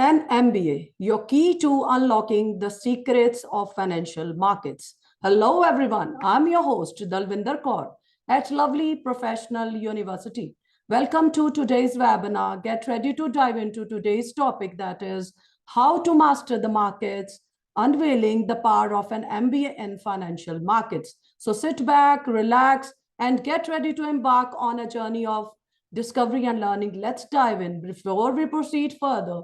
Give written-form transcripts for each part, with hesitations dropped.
and MBA, your key to unlocking the secrets of financial markets. Hello, everyone. I'm your host, Dalvinder Kaur at Lovely Professional University. Welcome to today's webinar. Get ready to dive into today's topic, that is how to master the markets, unveiling the power of an MBA in financial markets. So sit back, relax, and get ready to embark on a journey of discovery and learning. Let's dive in. Before we proceed further,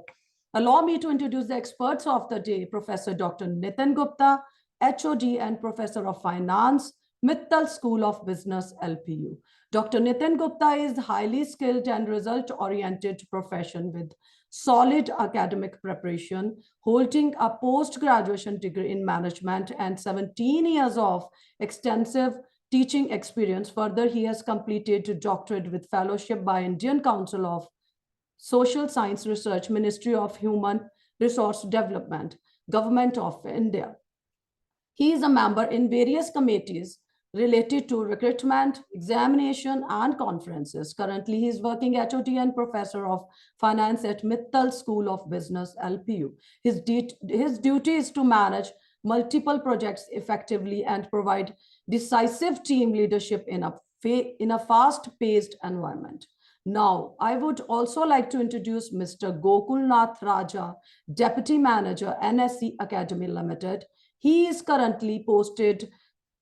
allow me to introduce the experts of the day, Professor Dr. Nitin Gupta, HOD and Professor of Finance, Mittal School of Business, LPU. Dr. Nitin Gupta is highly skilled and result-oriented profession with solid academic preparation, holding a post-graduation degree in management and 17 years of extensive teaching experience. Further, he has completed a doctorate with fellowship by Indian Council of Social Science Research, Ministry of Human Resource Development, Government of India. He is a member in various committees related to recruitment, examination, and conferences. Currently, he is working HOD and Professor of Finance at Mittal School of Business, LPU. His duty is to manage multiple projects effectively and provide decisive team leadership in a fast-paced environment. Now, I would also like to introduce Mr. Gokulnath Raja, Deputy Manager, NSC Academy Limited. He is currently posted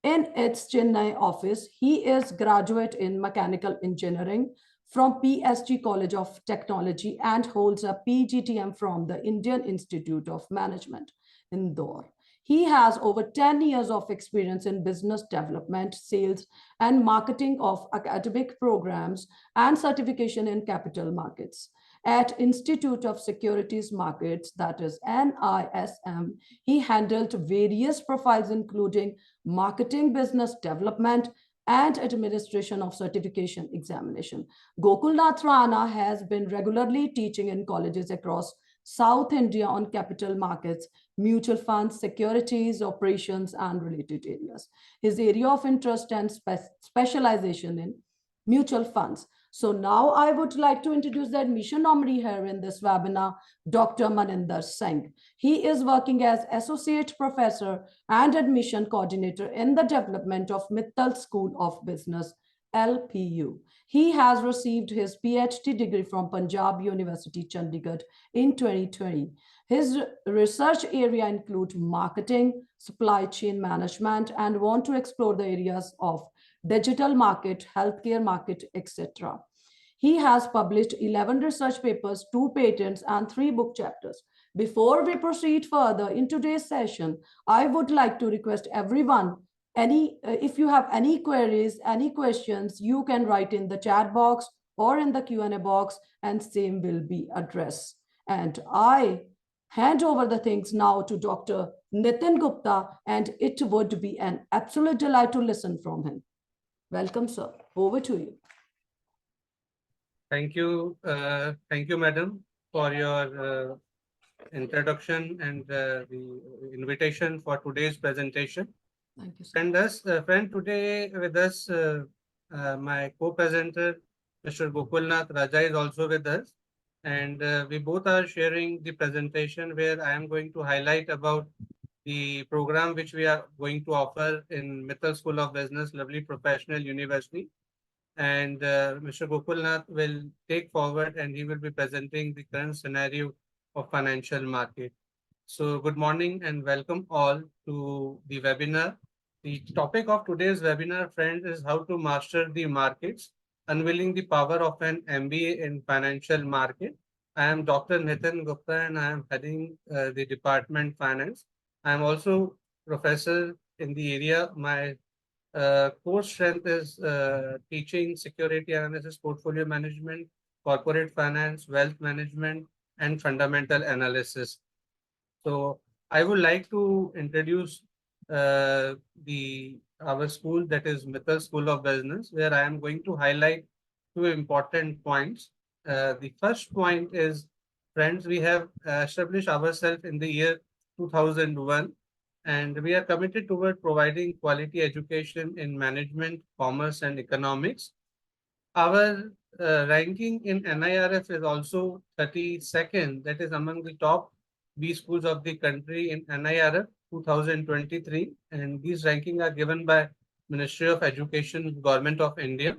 in its Chennai office. He is graduate in mechanical engineering from PSG College of Technology and holds a PGTM from the Indian Institute of Management, Indore. He has over 10 years of experience in business development, sales, and marketing of academic programs and certification in capital markets. At Institute of Securities Markets, that is NISM, he handled various profiles including marketing, business development, and administration of certification examination. Gokulnath Rana has been regularly teaching in colleges across South India on capital markets, mutual funds, securities, operations, and related areas. His area of interest and specialization in mutual funds. So now I would like to introduce the admission nominee here in this webinar, Dr. Maninder Singh. He is working as Associate Professor and Admission Coordinator in the development of Mittal School of Business, LPU. He has received his PhD degree from Punjab University, Chandigarh in 2020. His research area includes marketing, supply chain management, and want to explore the areas of digital market, healthcare market, etc. He has published 11 research papers, 2 patents, and 3 book chapters. Before we proceed further in today's session, I would like to request everyone, if you have any queries, any questions, you can write in the chat box or in the Q&A box, and same will be addressed. And I hand over the things now to Dr. Nitin Gupta, and it would be an absolute delight to listen from him. Welcome, sir. Over to you. Thank you, madam, for your introduction and the invitation for today's presentation. Thank you, sir. Friend, today with us, my co-presenter, Mr. Gokulnath Raja, is also with us. And we both are sharing the presentation where I am going to highlight about the program which we are going to offer in Mittal School of Business, Lovely Professional University. And Mr. Gokulnath will take forward and he will be presenting the current scenario of financial market. So good morning and welcome all to the webinar. The topic of today's webinar, friends, is how to master the markets, unveiling the power of an MBA in financial market. I am Dr. Nitin Gupta and I am heading the department finance. I am also professor in the area. My core strength is teaching security analysis, portfolio management, corporate finance, wealth management, and fundamental analysis. So I would like to introduce our school, that is Mittal School of Business, where I am going to highlight 2 important points. The first point is, friends, we have established ourselves in the year 2001, and we are committed toward providing quality education in management, commerce, and economics. Our ranking in NIRF is also 32nd. That is among the top B schools of the country in NIRF 2023. And these rankings are given by Ministry of Education, Government of India.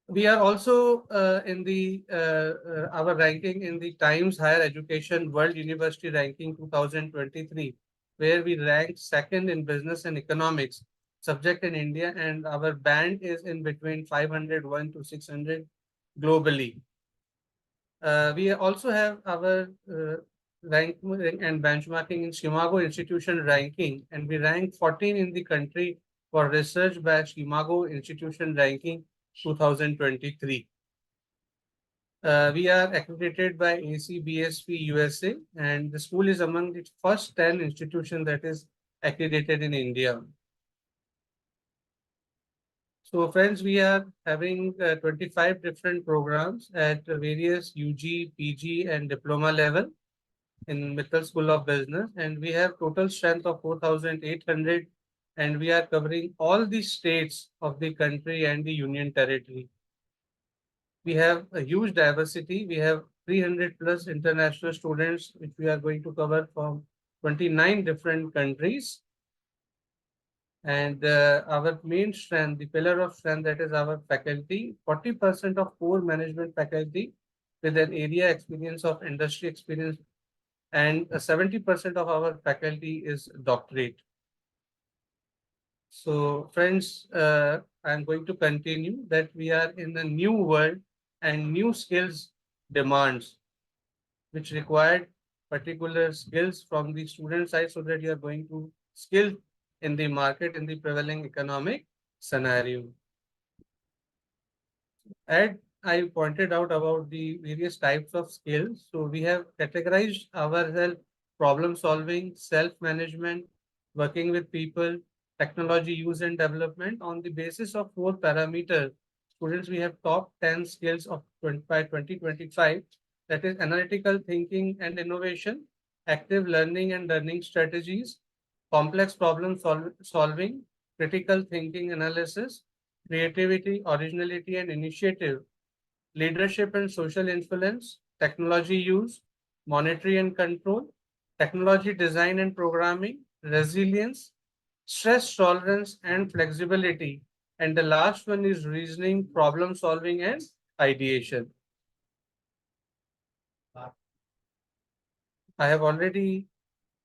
We are also in the our ranking in the Times Higher Education World University Ranking 2023, where we ranked second in business and economics subject in India, and our band is in between 501 to 600 globally. We also have our rank and benchmarking in Chicago Institution ranking, and we rank 14 in the country for research by Chicago Institution ranking 2023. We are accredited by ACBSP USA, and the school is among the first 10 institutions that is accredited in India. So friends, we are having 25 different programs at various UG, PG and diploma level in Mittal School of Business, and we have total strength of 4,800, and we are covering all the states of the country and the union territory. We have a huge diversity. We have 300 plus international students, which we are going to cover from 29 different countries. And our main strength, the pillar of strength, that is our faculty, 40% of core management faculty with an area experience of industry experience, and 70% of our faculty is doctorate. So friends, I'm going to continue that we are in a new world and new skills demands, which required particular skills from the student side so that you are going to skill in the market in the prevailing economic scenario. And I pointed out about the various types of skills. So we have categorized ourselves problem solving, self-management, working with people, technology use and development on the basis of 4 parameters. Students, we have top 10 skills of 2025. That is analytical thinking and innovation, active learning and learning strategies, complex problem solving, critical thinking analysis, creativity, originality and initiative, leadership and social influence, technology use, monitoring and control, technology design and programming, resilience, stress tolerance and flexibility. And the last one is reasoning, problem solving and ideation. I have already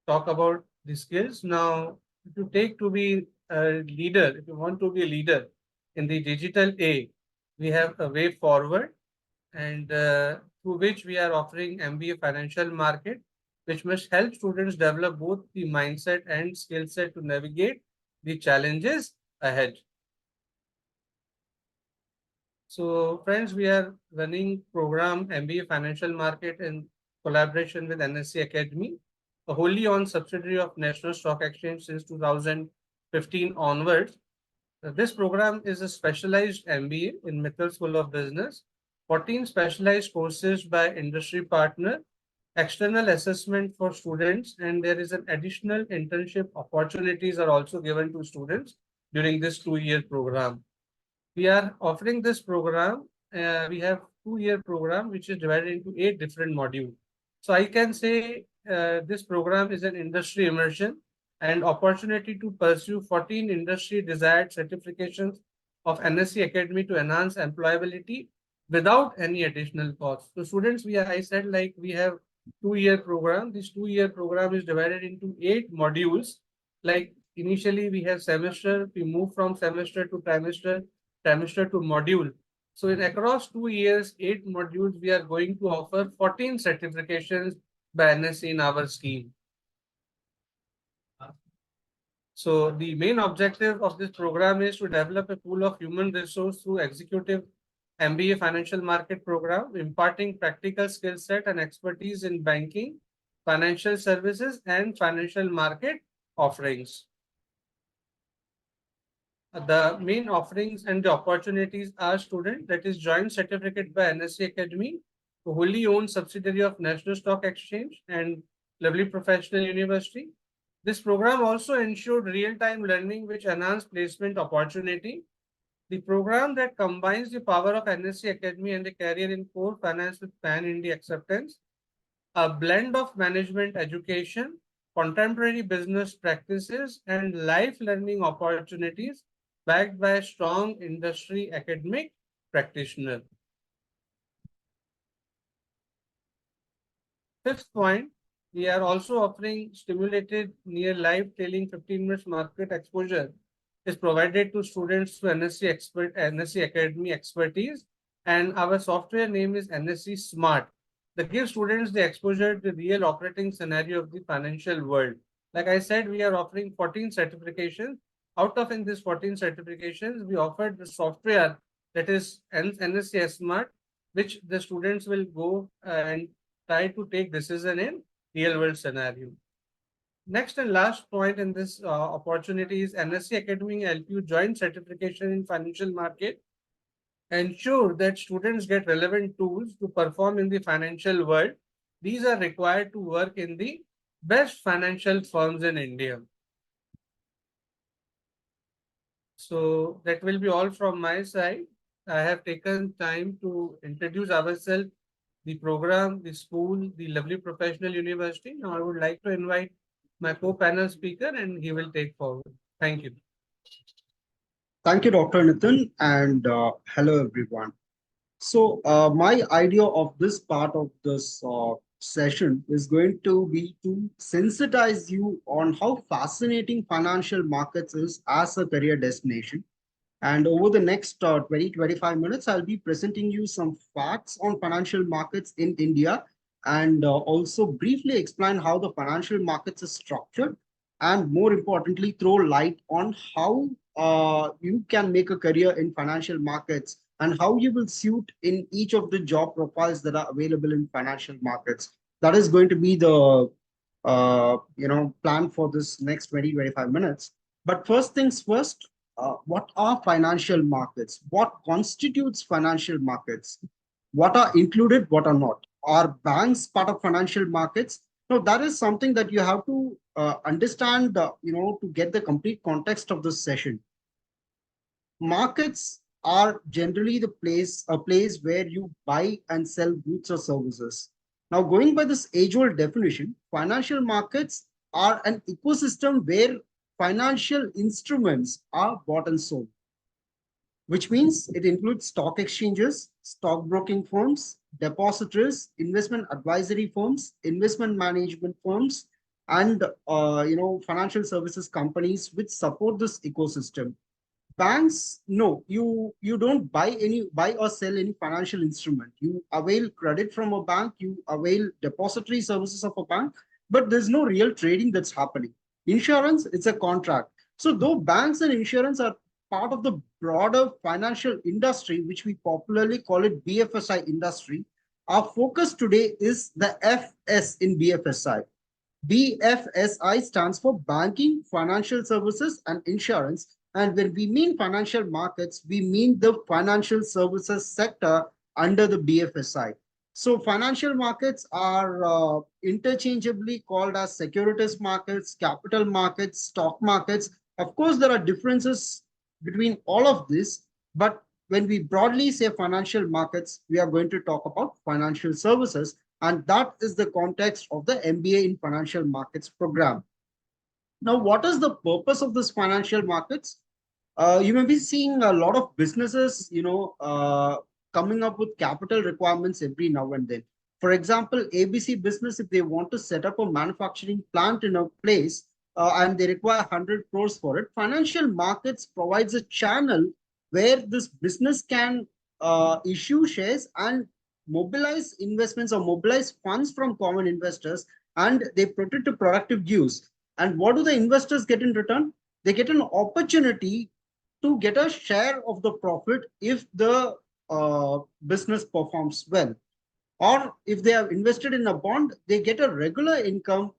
talked about the skills. Now, if you take to be a leader, if you want to be a leader in the digital age, we have a way forward, and through which we are offering MBA financial market, which must help students develop both the mindset and skill set to navigate the challenges ahead. So friends, we are running program MBA financial market in collaboration with NSC Academy, a wholly owned subsidiary of National Stock Exchange since 2015 onwards. This program is a specialized MBA in Mittal School of Business, 14 specialized courses by industry partner, external assessment for students, and there is an additional internship opportunities are also given to students during this 2-year program. We are offering this program. We have 2-year program, which is divided into 8 different modules. So I can say this program is an industry immersion and opportunity to pursue 14 industry desired certifications of NSC Academy to enhance employability without any additional cost. So students, I said like we have 2-year program. This 2-year program is divided into 8 modules. Like initially we have semester, we move from semester to trimester to module. So in across 2 years, 8 modules, we are going to offer 14 certifications by NSC in our scheme. So the main objective of this program is to develop a pool of human resource through executive MBA financial market program, imparting practical skill set and expertise in banking, financial services, and financial market offerings. The main offerings and the opportunities are student, that is joint certificate by NSC Academy, wholly owned subsidiary of National Stock Exchange and Lovely Professional University. This program also ensured real-time learning which enhanced placement opportunity. the program that combines the power of NSC Academy and a career in core finance with pan-India acceptance, a blend of management education, contemporary business practices, and life learning opportunities backed by a strong industry academic practitioner. Fifth point, we are also offering stimulated near live trailing 15 minutes market exposure is provided to students through NSC Academy expertise, and our software name is NSC Smart that gives students the exposure to the real operating scenario of the financial world. Like I said, we are offering 14 certifications. Out of in these 14 certifications, we offered the software that is NSC Smart, which the students will go and try to take decision in real world scenario. Next and last point in this opportunity is NSC Academy help you join certification in financial market, ensure that students get relevant tools to perform in the financial world. These are required to work in the best financial firms in India. So that will be all from my side. I have taken time to introduce ourselves, the program, the school, the lovely professional university. Now I would like to invite my co-panel speaker and he will take forward. Thank you. Thank you, Dr. Nitin, and hello, everyone. So my idea of this part of this session is going to be to sensitize you on how fascinating financial markets is as a career destination. And over the next 20-25 minutes, I'll be presenting you some facts on financial markets in India and also briefly explain how the financial markets is structured and more importantly, throw light on how you can make a career in financial markets and how you will suit in each of the job profiles that are available in financial markets. That is going to be the plan for this next 20-25 minutes. But first things first, what are financial markets? What constitutes financial markets? What are included, what are not? Are banks part of financial markets? No, that is something that you have to understand, to get the complete context of this session. Markets are generally a place where you buy and sell goods or services. Now, going by this age-old definition, financial markets are an ecosystem where financial instruments are bought and sold, which means it includes stock exchanges, stockbroking firms, depositories, investment advisory firms, investment management firms, and financial services companies which support this ecosystem. Banks, no, you don't buy or sell any financial instrument. You avail credit from a bank, you avail depository services of a bank, but there's no real trading that's happening. Insurance, it's a contract. So though banks and insurance are part of the broader financial industry, which we popularly call it BFSI industry, our focus today is the FS in BFSI. BFSI stands for banking, financial services, and insurance. And when we mean financial markets, we mean the financial services sector under the BFSI. So financial markets are interchangeably called as securities markets, capital markets, stock markets. Of course, there are differences between all of this, but when we broadly say financial markets, we are going to talk about financial services, and that is the context of the MBA in Financial Markets program. Now, what is the purpose of this financial markets? You may be seeing a lot of businesses, coming up with capital requirements every now and then. For example, ABC business, if they want to set up a manufacturing plant in a place and they require 100 crores for it, financial markets provides a channel where this business can issue shares and mobilize investments or mobilize funds from common investors, and they put it to productive use. And what do the investors get in return? They get an opportunity to get a share of the profit if the business performs well. Or if they have invested in a bond, they get a regular income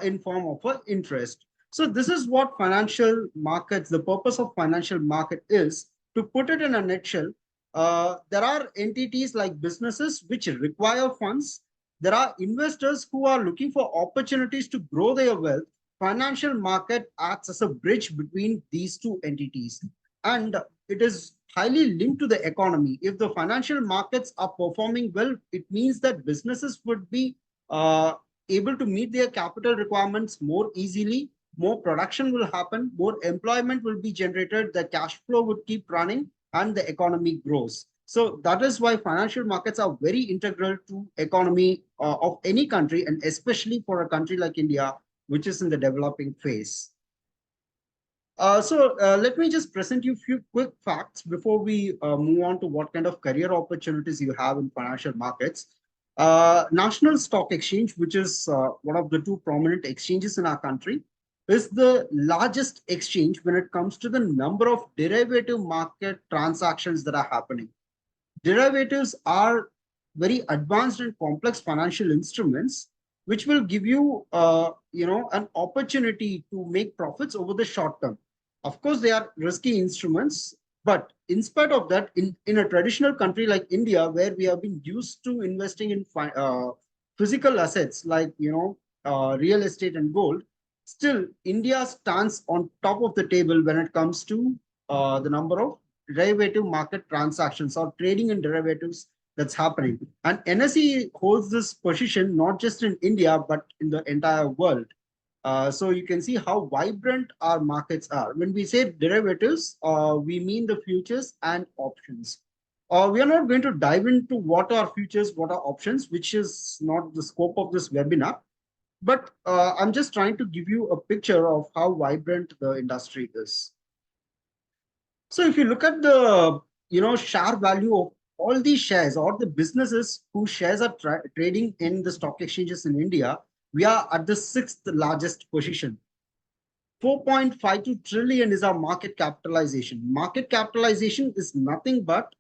in form of an interest. So this is what financial markets, the purpose of financial market is. To put it in a nutshell, there are entities like businesses which require funds. There are investors who are looking for opportunities to grow their wealth. Financial market acts as a bridge between these two entities. and it is highly linked to the economy. If the financial markets are performing well, it means that businesses would be uh, able to meet their capital requirements more easily. More production will happen, more employment will be generated, the cash flow would keep running, and the economy grows. So that is why financial markets are very integral to economy of any country, and especially for a country like India, which is in the developing phase. Let me just present you a few quick facts before we move on to what kind of career opportunities you have in financial markets. National Stock Exchange, which is one of the two prominent exchanges in our country, is the largest exchange when it comes to the number of derivative market transactions that are happening. Derivatives are very advanced and complex financial instruments, which will give you, an opportunity to make profits over the short term. Of course, they are risky instruments, but in spite of that, in a traditional country like India, where we have been used to investing in physical assets like real estate and gold, still India stands on top of the table when it comes to the number of derivative market transactions or trading in derivatives that's happening. And NSE holds this position not just in India, but in the entire world. So you can see how vibrant our markets are. When we say derivatives, we mean the futures and options. We are not going to dive into what are futures, what are options, which is not the scope of this webinar. But I'm just trying to give you a picture of how vibrant the industry is. So if you look at the share value of all these shares or the businesses whose shares are trading in the stock exchanges in India, we are at the 6th largest position. 4.52 trillion is our market capitalization. Market capitalization is nothing but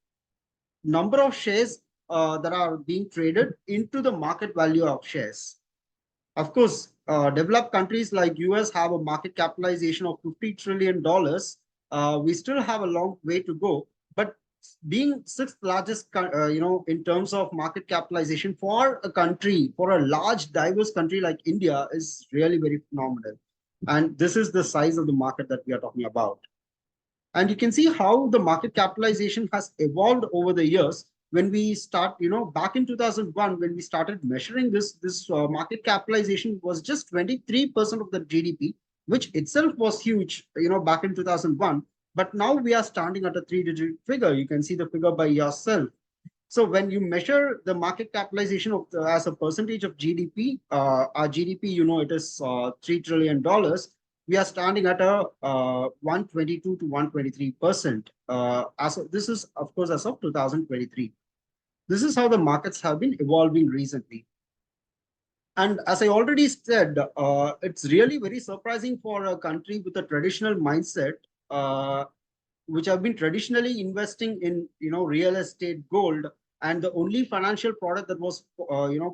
number of shares that are being traded into the market value of shares. Of course, developed countries like US have a market capitalization of $50 trillion. We still have a long way to go, but being 6th largest, in terms of market capitalization for a country, for a large, diverse country like India, is really very phenomenal. And this is the size of the market that we are talking about. And you can see how the market capitalization has evolved over the years. When we start, back in 2001, when we started measuring this market capitalization was just 23% of the GDP, which itself was huge, back in 2001. But now we are standing at a 3-digit figure. You can see the figure by yourself. So when you measure the market capitalization of as a percentage of GDP, our GDP, it is $3 trillion. We are standing at a 122 to 123%. This is, of course, as of 2023. This is how the markets have been evolving recently. And as I already said, it's really very surprising for a country with a traditional mindset, which have been traditionally investing in, real estate, gold, and the only financial product that was,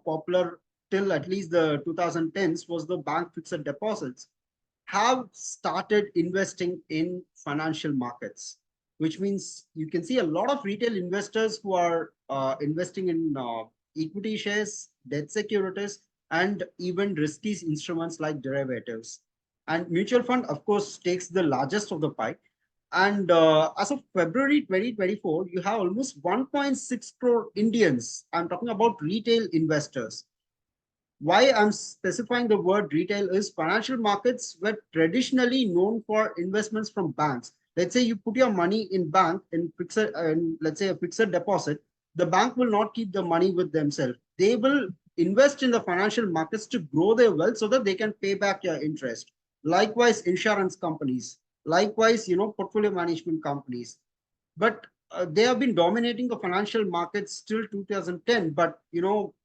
popular till at least the 2010s was the bank fixed deposits, have started investing in financial markets, which means you can see a lot of retail investors who are investing in equity shares, debt securities, and even risky instruments like derivatives. And mutual fund, of course, takes the largest of the pie. And as of February 2024, you have almost 1.6 crore Indians. I'm talking about retail investors. Why I'm specifying the word retail is financial markets were traditionally known for investments from banks. Let's say you put your money in bank in let's say a fixed deposit. The bank will not keep the money with themselves. They will invest in the financial markets to grow their wealth so that they can pay back your interest. Likewise, insurance companies, likewise, portfolio management companies. But they have been dominating the financial markets till 2010. But,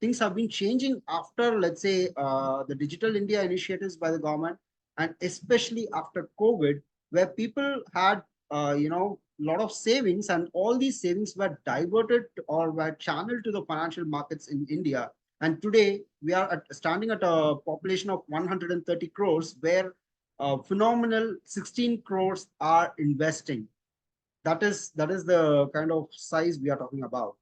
things have been changing after, let's say, the Digital India initiatives by the government, and especially after COVID, where people had, lot of savings, and all these savings were diverted or were channeled to the financial markets in India. And today we are standing at a population of 130 crores, where phenomenal 16 crores are investing. That is the kind of size we are talking about.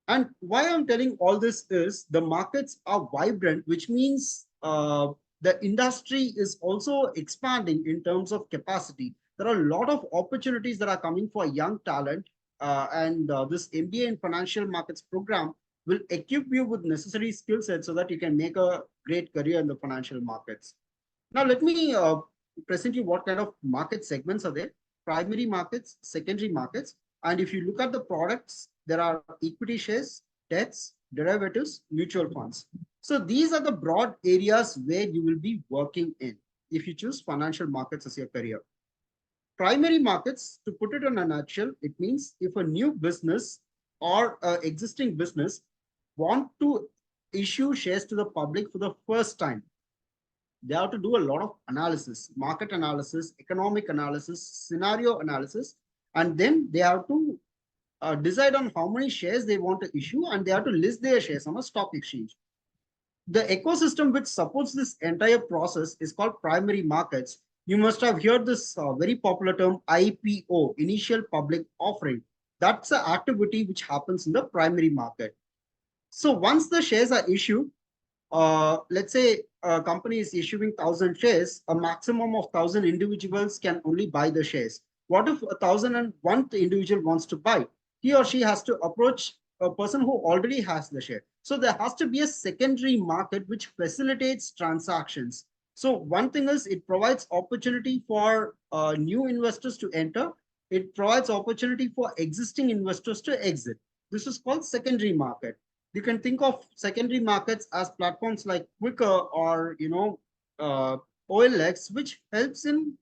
And why I'm telling all this is the markets are vibrant, which means the industry is also expanding in terms of capacity. there are a lot of opportunities that are coming for young talent. And this MBA in financial markets program will equip you with necessary skill sets so that you can make a great career in the financial markets. Now, let me present you what kind of market segments are there. Primary markets, secondary markets. And if you look at the products, there are equity shares, debts, derivatives, mutual funds. So these are the broad areas where you will be working in if you choose financial markets as your career. Primary markets, to put it in a nutshell, it means if a new business or existing business want to issue shares to the public for the first time, they have to do a lot of analysis, market analysis, economic analysis, scenario analysis, and then they have to decide on how many shares they want to issue, and they have to list their shares on a stock exchange. The ecosystem which supports this entire process is called primary markets. You must have heard this very popular term IPO, initial public offering. That's an activity which happens in the primary market. So once the shares are issued, let's say a company is issuing 1,000 shares, a maximum of 1,000 individuals can only buy the shares. What if 1,001 individual wants to buy? He or she has to approach a person who already has the share. So there has to be a secondary market which facilitates transactions. So one thing is it provides opportunity for new investors to enter. It provides opportunity for existing investors to exit. This is called secondary market. You can think of secondary markets as platforms like Quicker or OLX, which helps in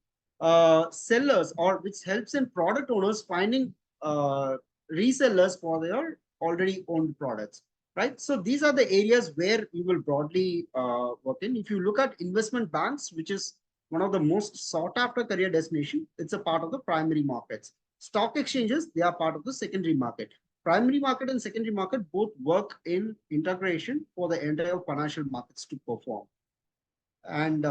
sellers, or which helps in product owners finding resellers for their already owned products, right? So these are the areas where you will broadly work in. If you look at investment banks, which is one of the most sought after career destination, it's a part of the primary markets. Stock exchanges, they are part of the secondary market. Primary market and secondary market both work in integration for the entire financial markets to perform. And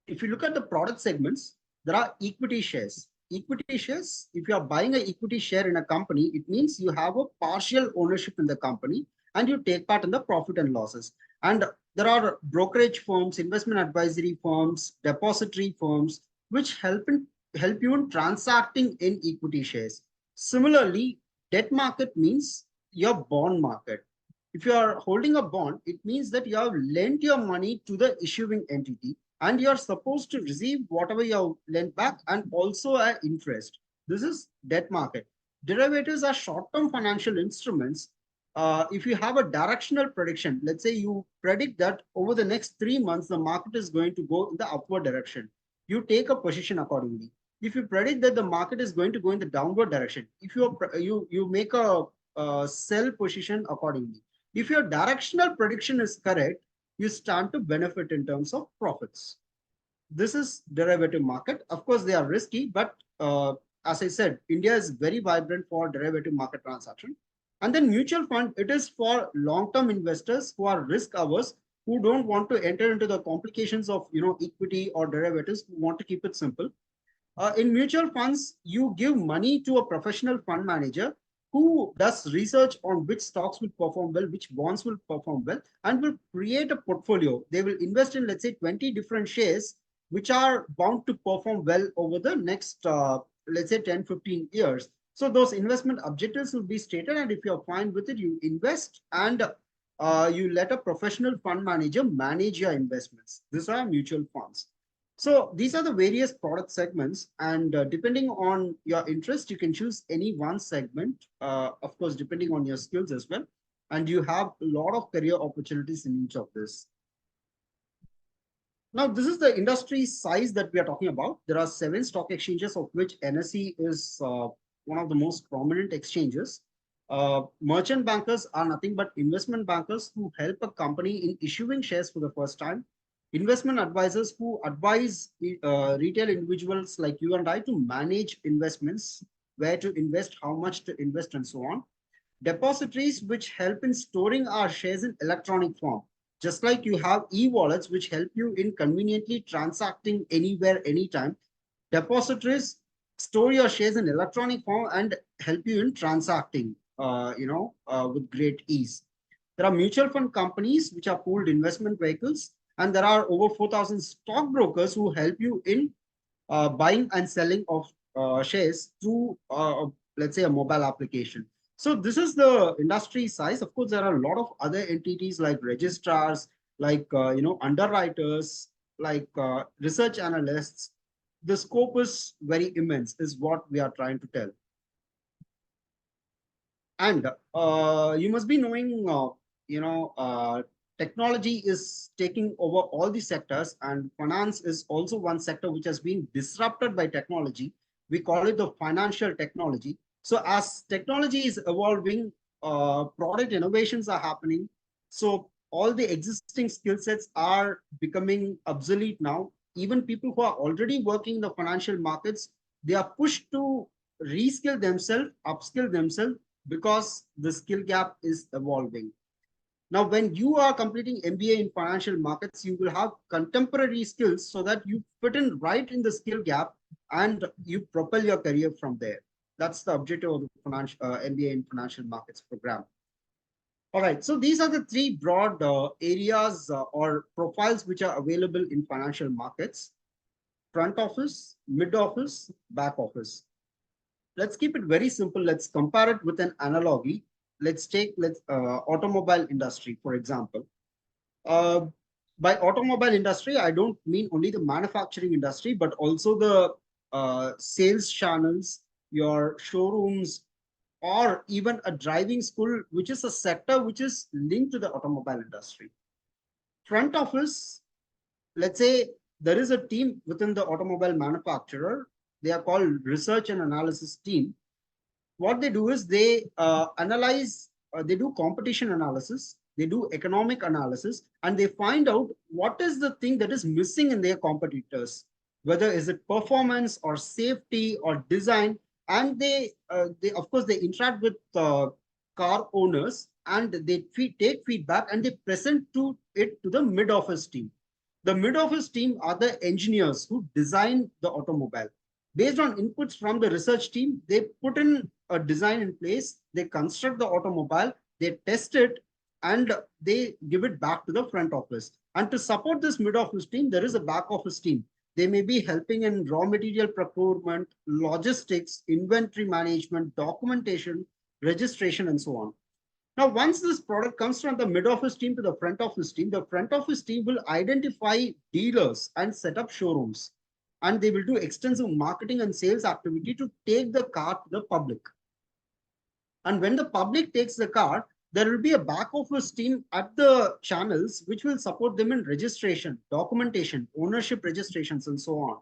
if you look at the product segments, there are equity shares. Equity shares, if you are buying an equity share in a company, it means you have a partial ownership in the company and you take part in the profit and losses. And there are brokerage firms, investment advisory firms, depository firms, which help you in transacting in equity shares. Similarly, debt market means your bond market. If you are holding a bond, it means that you have lent your money to the issuing entity and you're supposed to receive whatever you have lent back and also an interest. This is debt market. Derivatives are short-term financial instruments. If you have a directional prediction, let's say you predict that over the next 3 months, the market is going to go in the upward direction. You take a position accordingly. If you predict that the market is going to go in the downward direction, if you make a sell position accordingly. If your directional prediction is correct, you stand to benefit in terms of profits. This is derivative market. Of course, they are risky, but as I said, India is very vibrant for derivative market transaction. And then mutual fund, it is for long-term investors who are risk averse, who don't want to enter into the complications of equity or derivatives, who want to keep it simple. In mutual funds, you give money to a professional fund manager who does research on which stocks will perform well, which bonds will perform well, and will create a portfolio. They will invest in, let's say, 20 different shares, which are bound to perform well over the next, let's say, 10, 15 years. So those investment objectives will be stated, and if you're fine with it, you invest and you let a professional fund manager manage your investments. These are mutual funds. So these are the various product segments, and depending on your interest, you can choose any one segment, of course, depending on your skills as well. And you have a lot of career opportunities in each of this. Now, this is the industry size that we are talking about. There are 7 stock exchanges, of which NSE is one of the most prominent exchanges. Merchant bankers are nothing but investment bankers who help a company in issuing shares for the first time. Investment advisors who advise retail individuals like you and I to manage investments, where to invest, how much to invest, and so on. Depositories, which help in storing our shares in electronic form. Just like you have e-wallets, which help you in conveniently transacting anywhere, anytime. Depositories store your shares in electronic form and help you in transacting, with great ease. There are mutual fund companies, which are pooled investment vehicles. And there are over 4,000 stockbrokers who help you in buying and selling of shares through, let's say, a mobile application. So this is the industry size. Of course, there are a lot of other entities like registrars, like underwriters, like research analysts. The scope is very immense, is what we are trying to tell. And you must be knowing, technology is taking over all the sectors, and finance is also one sector which has been disrupted by technology. We call it the financial technology. So as technology is evolving, product innovations are happening. So all the existing skill sets are becoming obsolete now. Even people who are already working in the financial markets, they are pushed to reskill themselves, upskill themselves, because the skill gap is evolving. Now, when you are completing MBA in financial markets, you will have contemporary skills so that you fit in right in the skill gap and you propel your career from there. That's the objective of the MBA in financial markets program. All right, so these are the three broad areas or profiles which are available in financial markets: front office, mid office, back office. Let's keep it very simple. Let's compare it with an analogy. Let's take automobile industry, for example. Uh, by automobile industry, I don't mean only the manufacturing industry, but also the sales channels, your showrooms, or even a driving school, which is a sector which is linked to the automobile industry. Front office, let's say there is a team within the automobile manufacturer. They are called research and analysis team. What they do is they analyze, they do competition analysis, they do economic analysis, and they find out what is the thing that is missing in their competitors, whether is it performance or safety or design. And they of course they interact with car owners, and they take feedback and they present it to the mid office team. The mid office team are the engineers who design the automobile. Based on inputs from the research team, they put in a design in place, they construct the automobile, they test it, and they give it back to the front office. And to support this mid office team, there is a back office team. They may be helping in raw material procurement, logistics, inventory management, documentation, registration, and so on. Now, once this product comes from the mid office team to the front office team, the front office team will identify dealers and set up showrooms. And they will do extensive marketing and sales activity to take the car to the public. And when the public takes the car, there will be a back office team at the channels which will support them in registration, documentation, ownership registrations, and so on.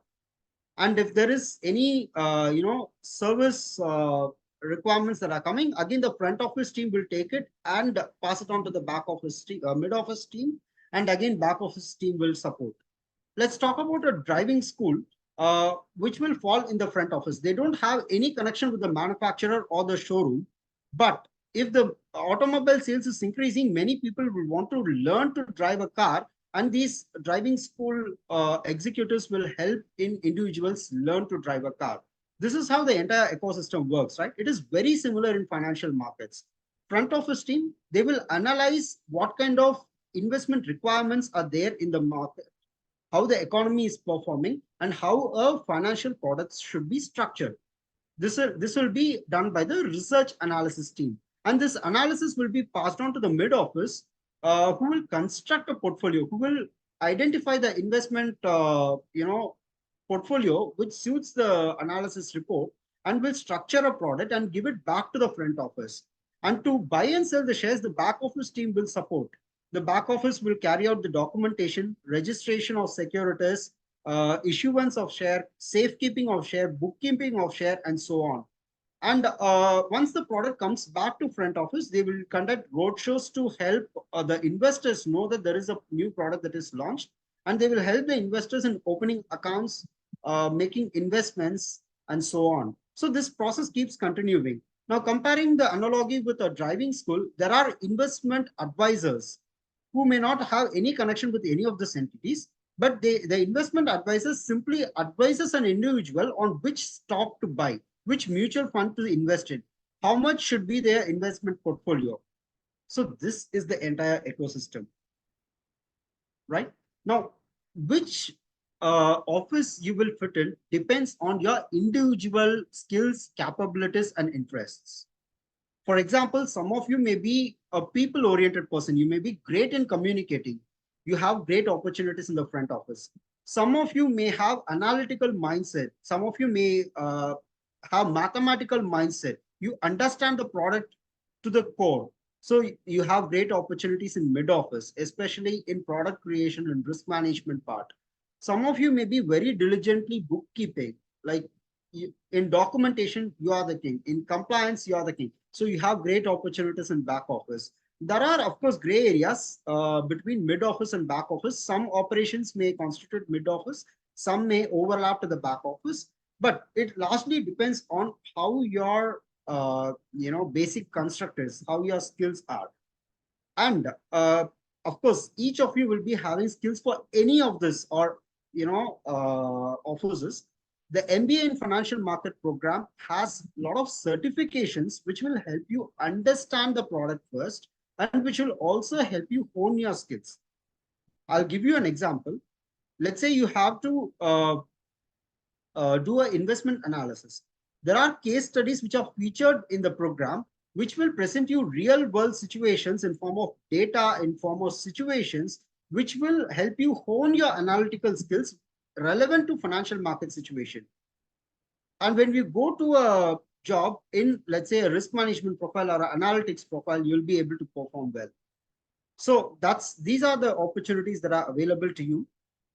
And if there is any service requirements that are coming, again the front office team will take it and pass it on to the back office team, mid office team, and again back office team will support. Let's talk about a driving school, which will fall in the front office. They don't have any connection with the manufacturer or the showroom, but if the automobile sales is increasing, many people will want to learn to drive a car, and these driving school executives will help in individuals learn to drive a car. This is how the entire ecosystem works, right? It is very similar in financial markets. Front office team, they will analyze what kind of investment requirements are there in the market, how the economy is performing, and how a financial products should be structured. This will be done by the research analysis team. And this analysis will be passed on to the mid office, who will construct a portfolio, who will identify the investment portfolio which suits the analysis report, and will structure a product and give it back to the front office. And to buy and sell the shares, the back office team will support. The back office will carry out the documentation, registration of securities, issuance of share, safekeeping of share, bookkeeping of share, and so on. And once the product comes back to front office, they will conduct roadshows to help the investors know that there is a new product that is launched, and they will help the investors in opening accounts, making investments, and so on. So this process keeps continuing. Now, comparing the analogy with a driving school, there are investment advisors who may not have any connection with any of these entities, but the investment advisors simply advises an individual on which stock to buy, which mutual fund to invest in, how much should be their investment portfolio. So this is the entire ecosystem, right? Now, which office you will fit in depends on your individual skills, capabilities, and interests. For example, some of you may be a people oriented person. You may be great in communicating. You have great opportunities in the front office. Some of you may have analytical mindset. Some of you may have mathematical mindset. You understand the product to the core. So you have great opportunities in mid office, especially in product creation and risk management part. Some of you may be very diligently bookkeeping, like in documentation, you are the king. In compliance, you are the king. So you have great opportunities in back office. There are, of course, gray areas between mid office and back office. Some operations may constitute mid office, some may overlap to the back office, but it largely depends on how your basic construct is, how your skills are. And of course, each of you will be having skills for any of this or offices. The MBA in Financial Market program has a lot of certifications which will help you understand the product first and which will also help you hone your skills. I'll give you an example. Let's say you have to do an investment analysis. There are case studies which are featured in the program which will present you real world situations in form of data, in form of situations, which will help you hone your analytical skills relevant to financial market situation. And when we go to a job in, let's say, a risk management profile or an analytics profile, you'll be able to perform well. So these are the opportunities that are available to you.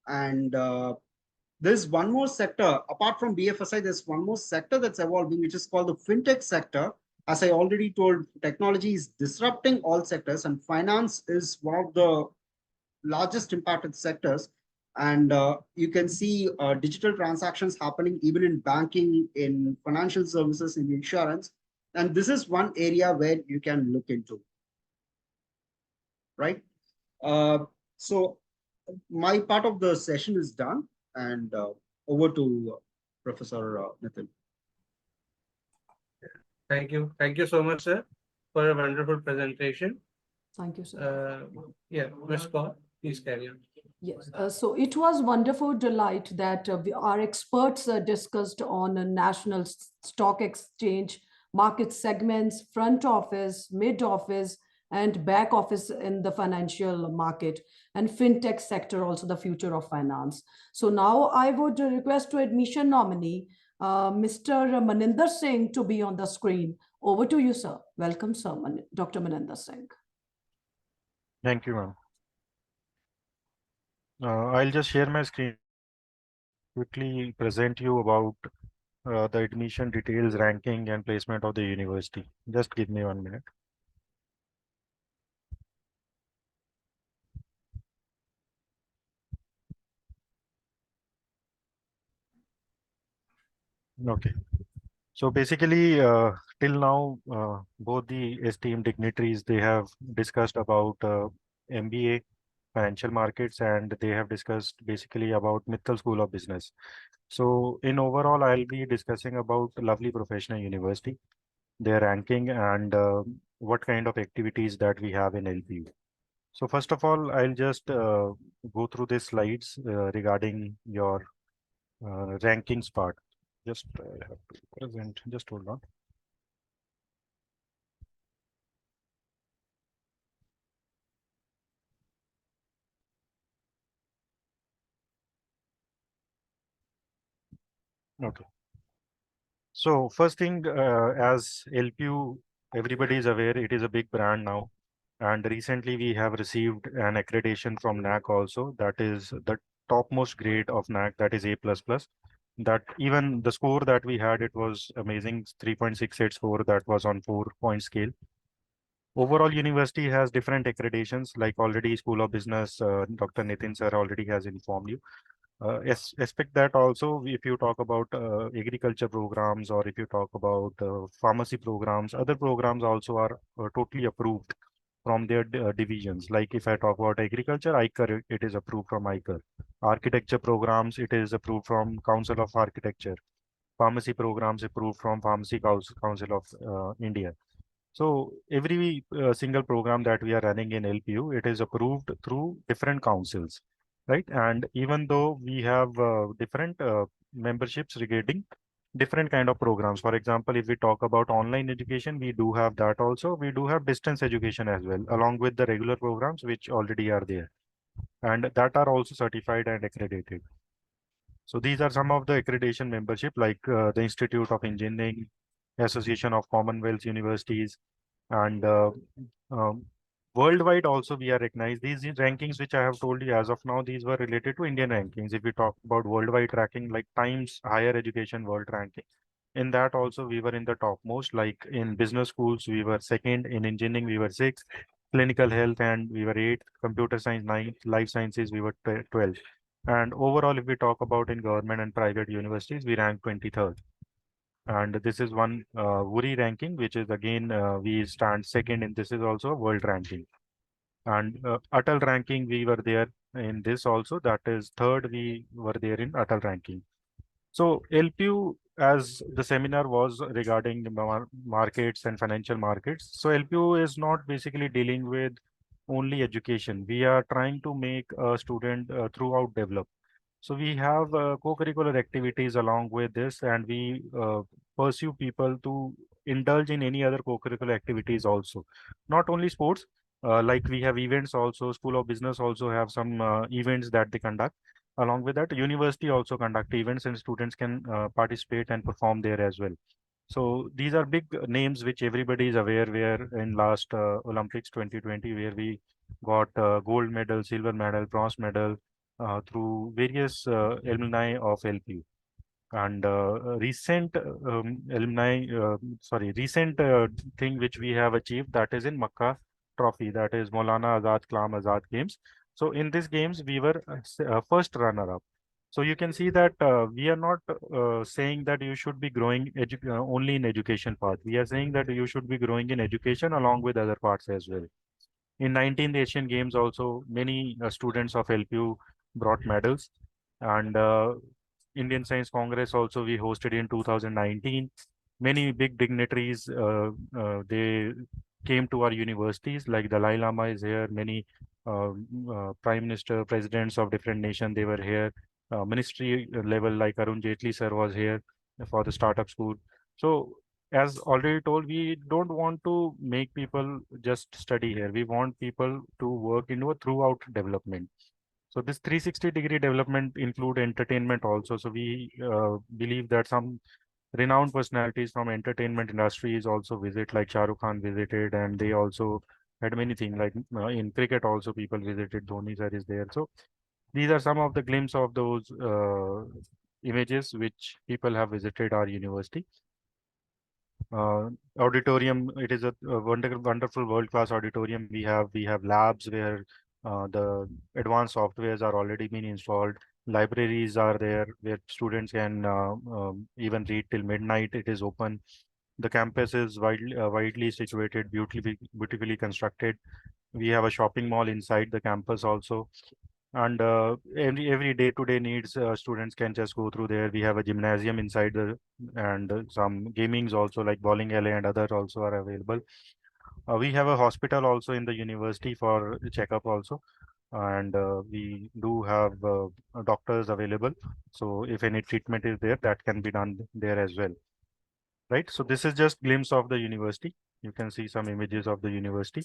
And there's one more sector, apart from BFSI, there's one more sector that's evolving, which is called the fintech sector. As I already told, technology is disrupting all sectors, and finance is one of the largest impacted sectors. And you can see digital transactions happening even in banking, in financial services, in insurance. And this is one area where you can look into. Right? So my part of the session is done, and over to Professor Nitin. Thank you. Thank you so much, sir, for a wonderful presentation. Thank you, sir. Yeah, Ms. Kaur, please carry on. Yes, so it was wonderful delight that our experts discussed on a national stock exchange, market segments, front office, mid office, and back office in the financial market, and fintech sector, also the future of finance. So now I would request to admission nominee, Mr. Maninder Singh, to be on the screen. Over to you, sir. Welcome, sir, Dr. Maninder Singh. Thank you, ma'am. I'll just share my screen, quickly present you about the admission details, ranking, and placement of the university. Just give me 1 minute. Okay. So basically, till now, both the esteemed dignitaries, they have discussed about MBA, financial markets, and they have discussed basically about Mittal School of Business. So in overall, I'll be discussing about Lovely Professional University, their ranking, and what kind of activities that we have in LPU. So first of all, I'll just go through the slides regarding your rankings part. Just I have to present, just hold on. Okay. So first thing, as LPU, everybody is aware, it is a big brand now. And recently we have received an accreditation from NAC also, that is the topmost grade of NAC, that is A++. That even the score that we had, it was amazing, 3.68 score that was on 4-point scale. Overall, university has different accreditations, like already School of Business, Dr. Nitin sir already has informed you. Expect that also, if you talk about agriculture programs, or if you talk about pharmacy programs, other programs also are totally approved from their divisions. Like if I talk about agriculture, ICAR, it is approved from ICAR. Architecture programs, it is approved from Council of Architecture. Pharmacy programs approved from Pharmacy Council of India. So every single program that we are running in LPU, it is approved through different councils. right? And even though we have different memberships regarding different kind of programs. For example, if we talk about online education, we do have that also. We do have distance education as well, along with the regular programs which already are there, and that are also certified and accredited. So these are some of the accreditation membership, like the Institute of Engineering, Association of Commonwealth Universities, and um, worldwide also we are recognized. These rankings which I have told you as of now, these were related to Indian rankings. If we talk about worldwide ranking, like Times Higher Education World Ranking, in that also we were in the topmost. Like in business schools, we were second. In engineering, we were sixth. Clinical health, and we were eighth. Computer science, ninth. Life sciences, we were 12th. And overall, if we talk about in government and private universities, we ranked 23rd. And this is one WURI ranking, which is again, we stand second, and this is also a world ranking. And Atal ranking, we were there in this also. That is third, we were there in Atal ranking. So LPU, as the seminar was regarding the markets and financial markets. So LPU is not basically dealing with only education. We are trying to make a student throughout develop. So we have co-curricular activities along with this, and we pursue people to indulge in any other co-curricular activities also. Not only sports, like we have events also. School of Business also have some events that they conduct. Along with that, university also conduct events, and students can participate and perform there as well. So these are big names which everybody is aware. Where in last Olympics 2020, where we got gold medal, silver medal, bronze medal through various alumni of LPU. And recent thing which we have achieved, that is in Makkah Trophy, that is Maulana Azad Kalam Azad Games. So in these games, we were first runner-up. So you can see that we are not saying that you should be growing only in education path. We are saying that you should be growing in education along with other parts as well. In 19th Asian Games also, many students of LPU brought medals. And Indian Science Congress also we hosted in 2019. Many big dignitaries, they came to our universities, like Dalai Lama is here. Many prime minister, presidents of different nations, they were here. Ministry level, like Arun Jaitley sir was here for the startup school. So as already told, we don't want to make people just study here. We want people to work into a throughout development. So this 360-degree development include entertainment also. So we believe that some renowned personalities from entertainment industries also visit, like Shah Rukh Khan visited, and they also had many things, like in cricket also people visited. Dhoni sir is there. So these are some of the glimpse of those images which people have visited our university. Auditorium, it is a wonderful world-class auditorium. We have labs where the advanced softwares are already been installed. Libraries are there where students can even read till midnight. It is open. The campus is widely situated, beautifully constructed. We have a shopping mall inside the campus also. And every day-to-day needs, students can just go through there. We have a gymnasium inside the, and some gamings also, like bowling alley and other also are available. We have a hospital also in the university for checkup also, and we do have doctors available. So if any treatment is there, that can be done there as well. Right. So this is just glimpse of the university. You can see some images of the university.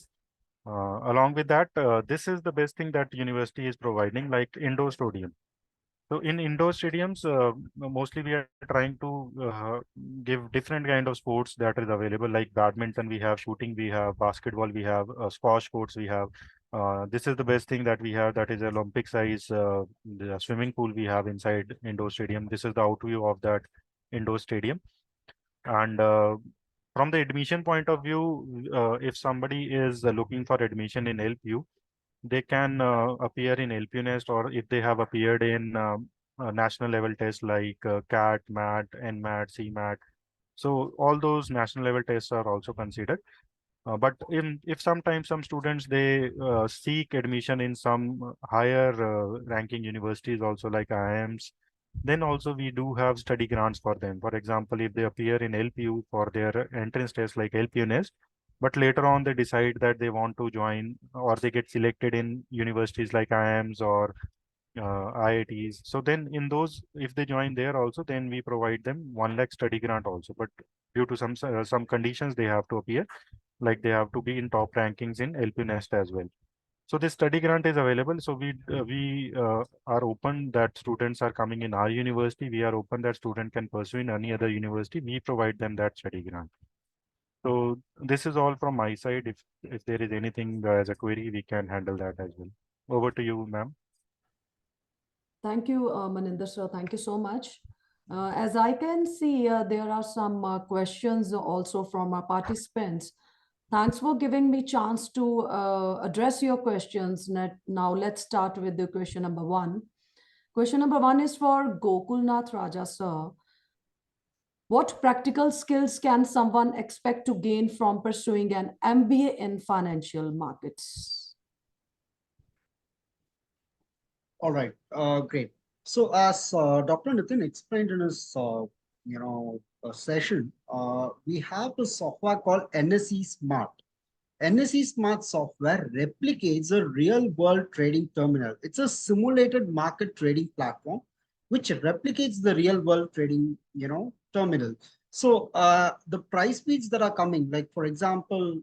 Along with that, this is the best thing that university is providing, like indoor stadium. So in indoor stadiums, mostly we are trying to give different kind of sports that is available, like badminton, we have shooting, we have basketball, we have squash courts, we have. This is the best thing that we have, that is Olympic size the swimming pool we have inside indoor stadium. This is the out view of that indoor stadium. And from the admission point of view, if somebody is looking for admission in LPU, they can appear in LPU Nest, or if they have appeared in national level tests like CAT, MAT, NMAT, CMAT. So all those national level tests are also considered. But if sometimes some students they seek admission in some higher ranking universities also, like IIMs, then also we do have study grants for them. For example, if they appear in LPU for their entrance test like LPU Nest, but later on they decide that they want to join, or they get selected in universities like IIMs or IITs. So then in those, if they join there also, then we provide them 1 lakh study grant also. But due to some conditions, they have to appear, like they have to be in top rankings in LP Nest as well. So this study grant is available. So we are open that students are coming in our university. We are open that student can pursue in any other university. We provide them that study grant. So this is all from my side. If there is anything as a query, we can handle that as well. Over to you, ma'am. Thank you, Maninder sir. Thank you so much. As I can see, there are some questions also from our participants. Thanks for giving me chance to address your questions. Now let's start with the question number one. Question number one is for Gokulnath Raja sir. What practical skills can someone expect to gain from pursuing an MBA in financial markets? All right, great. So as Dr. Nitin explained in his session, we have a software called NSE Smart. NSE Smart software replicates a real-world trading terminal. It's a simulated market trading platform which replicates the real-world trading, terminal. So the price feeds that are coming, like for example,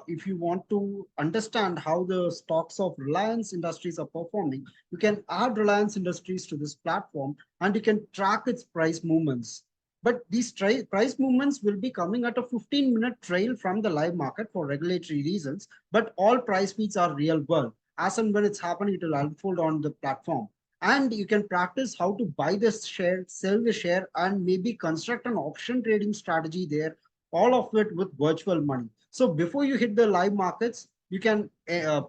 if you want to understand how the stocks of Reliance Industries are performing, you can add Reliance Industries to this platform and you can track its price movements. But these price movements will be coming at a 15-minute trail from the live market for regulatory reasons, but all price feeds are real world. As and when it's happening, it will unfold on the platform. And you can practice how to buy the share, sell the share, and maybe construct an option trading strategy there, all of it with virtual money. So before you hit the live markets, you can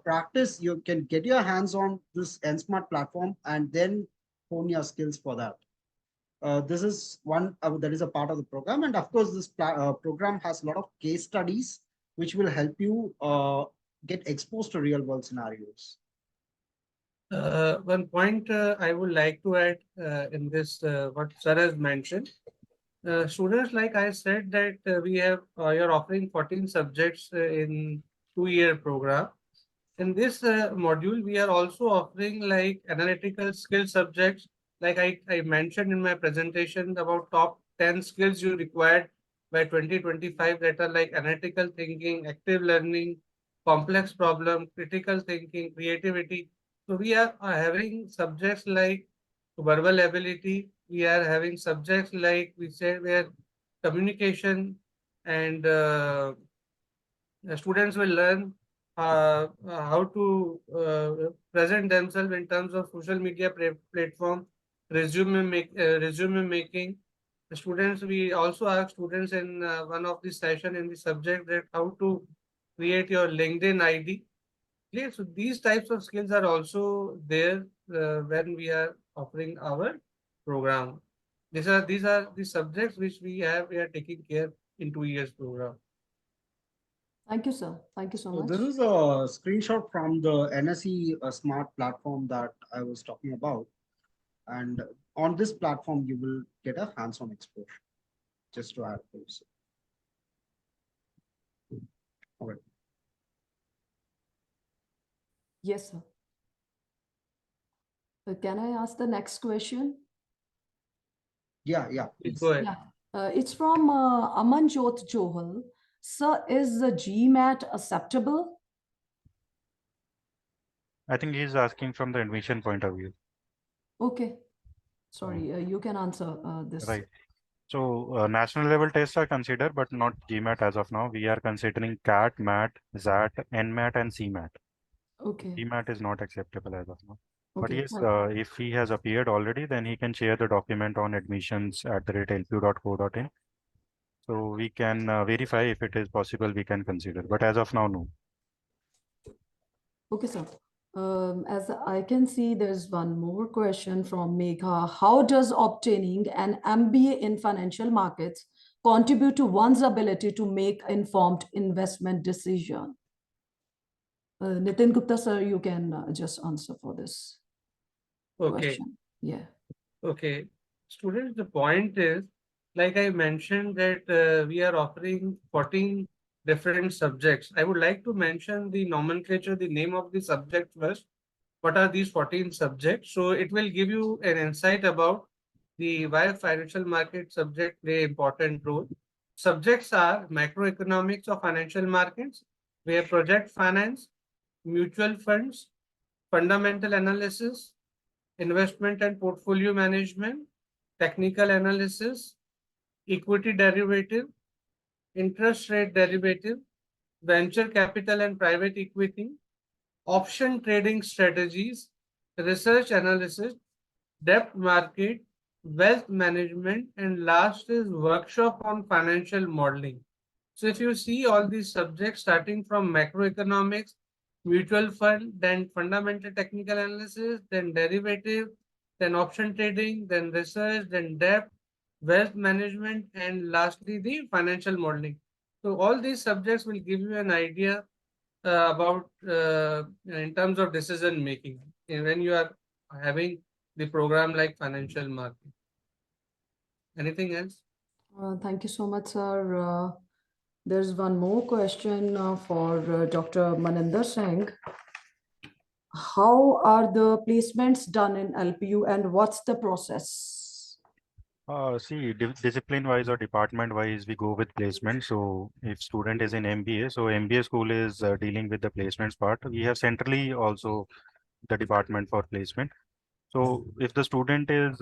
practice, you can get your hands on this NSmart platform and then hone your skills for that. This is one that is a part of the program. And of course, this program has a lot of case studies, which will help you get exposed to real world scenarios. One point I would like to add in this, what Sir has mentioned. Students, like I said, that you're offering 14 subjects in 2-year program. In this module, we are also offering like analytical skill subjects. Like I mentioned in my presentation about top 10 skills you required by 2025 that are like analytical thinking, active learning, complex problem, critical thinking, creativity. So we are having subjects like verbal ability. We are having subjects like we said where communication and students will learn how to present themselves in terms of social media platform, resume making. The students, we also ask students in one of the session in the subject that how to create your LinkedIn ID. Okay, so these types of skills are also there when we are offering our program. These are the subjects which we are taking care in 2 years program. Thank you, sir. Thank you so So much. this is a screenshot from the NSE Smart platform that I was talking about. And on this platform, you will get a hands-on exposure, just to add those. All right. Yes, sir. Can I ask the next question? Yeah, Please please. go ahead. Yeah, it's from Amanjot Johal. Sir, is the GMAT acceptable? I think he's asking from the admission point of view. Okay. Sorry, you can answer this. Right. So national level tests are considered, but not GMAT as of now. We are considering CAT, MAT, ZAT, NMAT, and CMAT. Okay. GMAT is not acceptable as of now. But Okay. yes, if he has appeared already, then he can share the document on admissions@lpu.co.in. So we can verify if it is possible, we can consider. But as of now, no. Okay, sir. As I can see, there's one more question from Megha. How does obtaining an MBA in financial markets contribute to one's ability to make informed investment decision? Nitin Gupta, sir, you can just answer for this Okay. question. Yeah. Okay. Students, the point is, like I mentioned, that we are offering 14 different subjects. I would like to mention the nomenclature, the name of the subject first. what are these 14 subjects. So it will give you an insight about the why financial market subject play important role. Subjects are macroeconomics of financial markets, where project finance, mutual funds, fundamental analysis, investment and portfolio management, technical analysis, equity derivative, interest rate derivative, venture capital and private equity, option trading strategies, research analysis, debt market, wealth management, and last is workshop on financial modeling. So if you see all these subjects starting from macroeconomics, mutual fund, then fundamental technical analysis, then derivative, then option trading, then research, then debt, wealth management, and lastly the financial modeling. So all these subjects will give you an idea about in terms of decision making when you are having the program like financial market. Anything else? Thank you so much, sir. There's one more question for Dr. Maninder Singh. How are the placements done in LPU and what's the process? See, discipline wise or department wise, we go with placement. So if student is in MBA, so MBA school is dealing with the placements part. We have centrally also the department for placement. So if the student is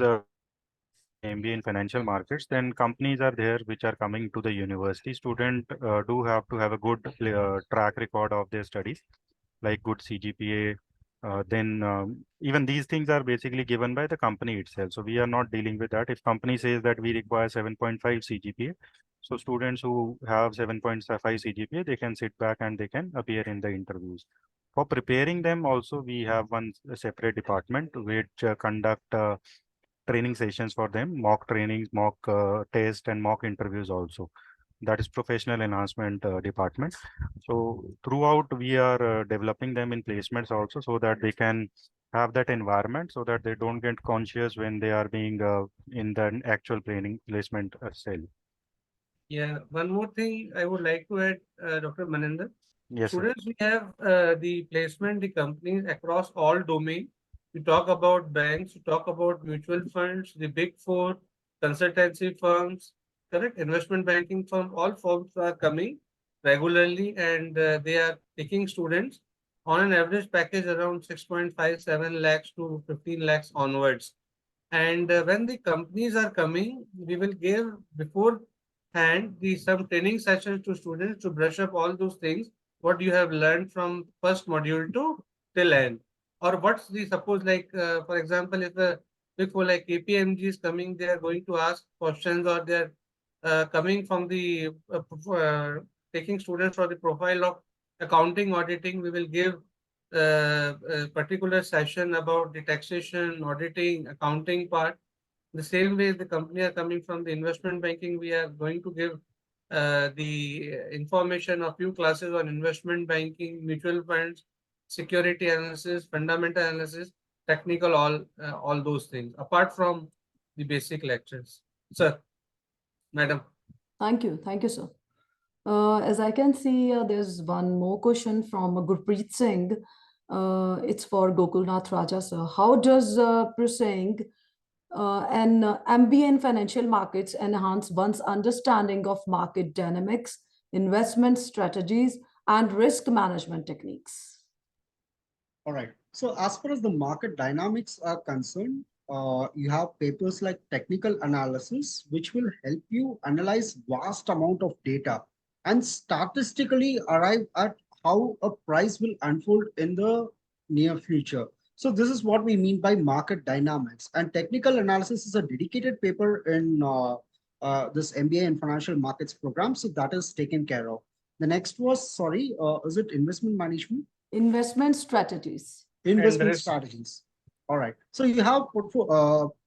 MBA in financial markets, then companies are there which are coming to the university. Student do have to have a good track record of their studies, like good CGPA. Then even these things are basically given by the company itself. So we are not dealing with that. If company says that we require 7.5 CGPA, so students who have 7.5 CGPA, they can sit back and they can appear in the interviews. For preparing them also, we have one separate department which conduct training sessions for them, mock trainings, mock test and mock interviews also. That is professional enhancement department. So throughout we are developing them in placements also so that they can have that environment so that they don't get conscious when they are being in the actual training placement cell. Yeah, one more thing I would like to add, Dr. Maninder. Yes, sir. Students, we have the placement, the companies across all domain. We talk about banks, we talk about mutual funds, the big four, consultancy firms, correct? Investment banking firm, all firms are coming regularly and they are taking students on an average package around 6.57 lakhs to 15 lakhs onwards. And when the companies are coming, we will give beforehand some training sessions to students to brush up all those things, what you have learned from first module to till end. Or what's the suppose like for example, if a big four like KPMG is coming, they are going to ask questions or they're coming from the taking students for the profile of accounting auditing. We will give a particular session about the taxation, auditing, accounting part. The same way the company are coming from the investment banking, we are going to give the information of few classes on investment banking, mutual funds, security analysis, fundamental analysis, technical, all those things, apart from the basic lectures. Sir, madam. Thank you, sir. As I can see, there's one more question from Gurpreet Singh. It's for Gokulnath Raja, sir. How does pursuing an MBA in financial markets enhance one's understanding of market dynamics, investment strategies, and risk management techniques? All right. So as far as the market dynamics are concerned, you have papers like technical analysis, which will help you analyze vast amount of data and statistically arrive at how a price will unfold in the near future. So this is what we mean by market dynamics. And technical analysis is a dedicated paper in this MBA in financial markets program. So that is taken care of. The next was, sorry, is it investment management? Investment strategies. Investment strategies. All right. So you have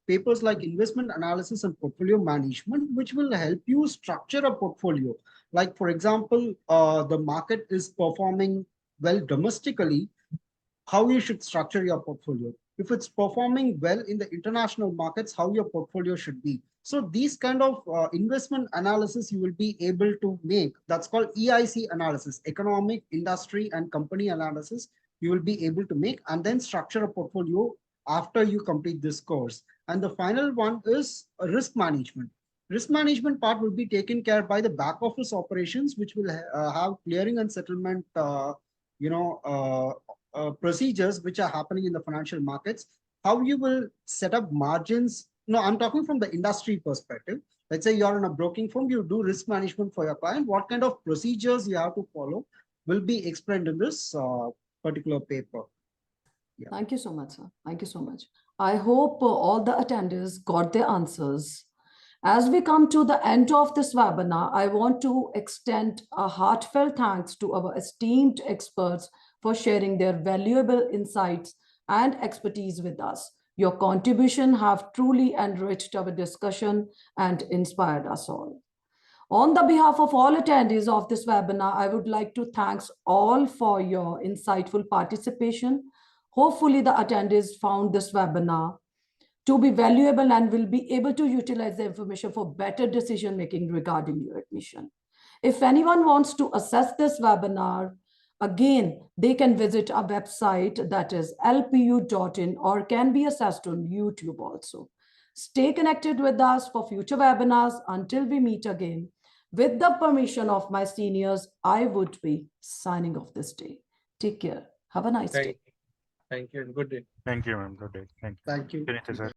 papers like investment analysis and portfolio management, which will help you structure a portfolio. Like, for example, the market is performing well domestically, how you should structure your portfolio. If it's performing well in the international markets, how your portfolio should be. So these kind of investment analysis you will be able to make. That's called EIC analysis, economic, industry, and company analysis, you will be able to make, and then structure a portfolio after you complete this course. And the final one is risk management. Risk management part will be taken care by the back office operations, which will have clearing and settlement, procedures which are happening in the financial markets. How you will set up margins. No, I'm talking from the industry perspective. Let's say you're in a broking firm, you do risk management for your client. What kind of procedures you have to follow will be explained in this particular paper. Yeah. Thank you so much, sir. Thank you so much. I hope all the attendees got their answers. As we come to the end of this webinar, I want to extend a heartfelt thanks to our esteemed experts for sharing their valuable insights and expertise with us. Your contribution have truly enriched our discussion and inspired us all. On the behalf of all attendees of this webinar, I would like to thank all for your insightful participation. Hopefully the attendees found this webinar to be valuable and will be able to utilize the information for better decision making regarding your admission. If anyone wants to access this webinar, again, they can visit our website, that is lpu.in, or can be accessed on YouTube also. Stay connected with us for future webinars. Until we meet again, with the permission of my seniors, I would be signing off this day. Take care. Have a nice day. Thank you and good day. Thank you, ma'am. Good day. Thank you. Thank you. Finish, sir.